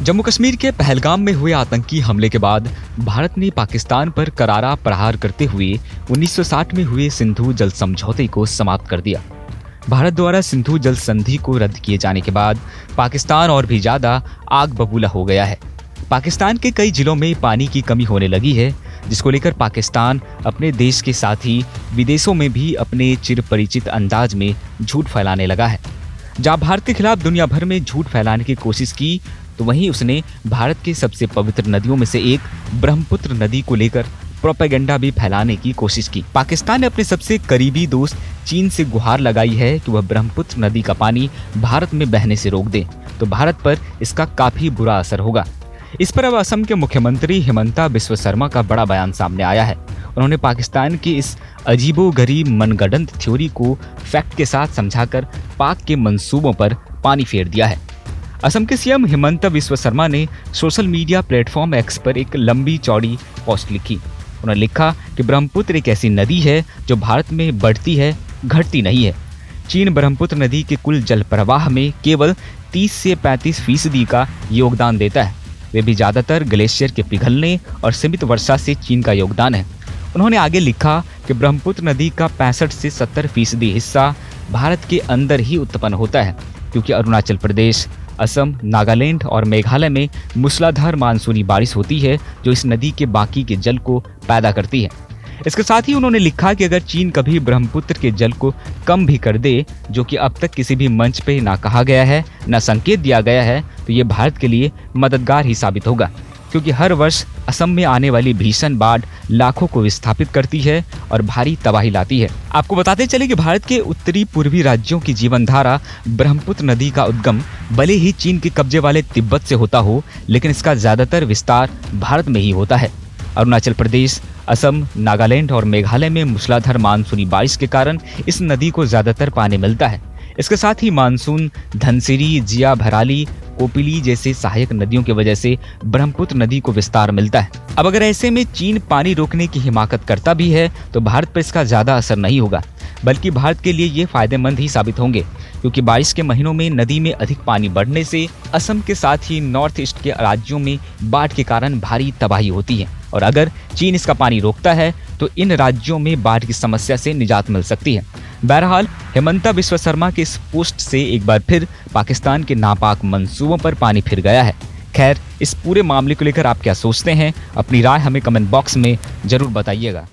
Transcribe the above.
जम्मू कश्मीर के पहलगाम में हुए आतंकी हमले के बाद भारत ने पाकिस्तान पर करारा प्रहार करते हुए 1960 में हुए सिंधु जल समझौते को समाप्त कर दिया। भारत द्वारा सिंधु जल संधि को रद्द किए जाने के बाद पाकिस्तान और भी ज्यादा आग बबूला हो गया है। पाकिस्तान के कई जिलों में पानी की कमी होने लगी है, जिसको लेकर पाकिस्तान अपने देश के साथ ही विदेशों में भी अपने चिरपरिचित अंदाज में झूठ फैलाने लगा है। जहां भारत के खिलाफ दुनिया भर में झूठ फैलाने की कोशिश की, तो वहीं उसने भारत के सबसे पवित्र नदियों में से एक ब्रह्मपुत्र नदी को लेकर प्रोपेगेंडा भी फैलाने की कोशिश की। पाकिस्तान ने अपने सबसे करीबी दोस्त चीन से गुहार लगाई है कि वह ब्रह्मपुत्र नदी का पानी भारत में बहने से रोक दे, तो भारत पर इसका काफी बुरा असर होगा। इस पर अब असम के मुख्यमंत्री हिमंता बिस्वा शर्मा का बड़ा बयान सामने आया है। उन्होंने पाकिस्तान की इस अजीबोगरीब मनगढ़ंत थ्योरी को फैक्ट के साथ समझाकर पाक के मंसूबों पर पानी फेर दिया है। असम के सीएम हिमंता बिस्वा शर्मा ने सोशल मीडिया प्लेटफॉर्म एक्स पर एक लंबी चौड़ी पोस्ट लिखी। उन्होंने लिखा कि ब्रह्मपुत्र एक ऐसी नदी है जो भारत में बढ़ती है, घटती नहीं है। चीन ब्रह्मपुत्र नदी के कुल जल प्रवाह में केवल 30 से 35% का योगदान देता है। वे भी ज़्यादातर ग्लेशियर के पिघलने और सीमित वर्षा से चीन का योगदान है। उन्होंने आगे लिखा कि ब्रह्मपुत्र नदी का 65 से 70% हिस्सा भारत के अंदर ही उत्पन्न होता है, क्योंकि अरुणाचल प्रदेश, असम, नागालैंड और मेघालय में मूसलाधार मानसूनी बारिश होती है, जो इस नदी के बाकी के जल को पैदा करती है। इसके साथ ही उन्होंने लिखा कि अगर चीन कभी ब्रह्मपुत्र के जल को कम भी कर दे, जो कि अब तक किसी भी मंच पे ना कहा गया है, ना संकेत दिया गया है, तो ये भारत के लिए मददगार ही साबित होगा, क्योंकि हर वर्ष असम में आने वाली भीषण बाढ़ लाखों को विस्थापित करती है और भारी तबाही लाती है। आपको बताते चले कि भारत के उत्तरी पूर्वी राज्यों की जीवन धारा ब्रह्मपुत्र नदी का उद्गम भले ही चीन के कब्जे वाले तिब्बत से होता हो, लेकिन इसका ज्यादातर विस्तार भारत में ही होता है। अरुणाचल प्रदेश, असम, नागालैंड और मेघालय में मूसलाधार मानसूनी बारिश के कारण इस नदी को ज्यादातर पानी मिलता है। इसके साथ ही मानसून, धनसिरी, जिया, भराली, कोपिली जैसे सहायक नदियों की वजह से ब्रह्मपुत्र नदी को विस्तार मिलता है। अब अगर ऐसे में चीन पानी रोकने की हिमाकत करता भी है, तो भारत पर इसका ज्यादा असर नहीं होगा, बल्कि भारत के लिए ये फायदेमंद ही साबित होंगे, क्योंकि बारिश के महीनों में नदी में अधिक पानी बढ़ने से असम के साथ ही नॉर्थ ईस्ट के राज्यों में बाढ़ के कारण भारी तबाही होती है। और अगर चीन इसका पानी रोकता है, तो इन राज्यों में बाढ़ की समस्या से निजात मिल सकती है। बहरहाल, हिमंता बिस्वा शर्मा के इस पोस्ट से एक बार फिर पाकिस्तान के नापाक मंसूबों पर पानी फिर गया है। खैर, इस पूरे मामले को लेकर आप क्या सोचते हैं? अपनी राय हमें कमेंट बॉक्स में जरूर बताइएगा।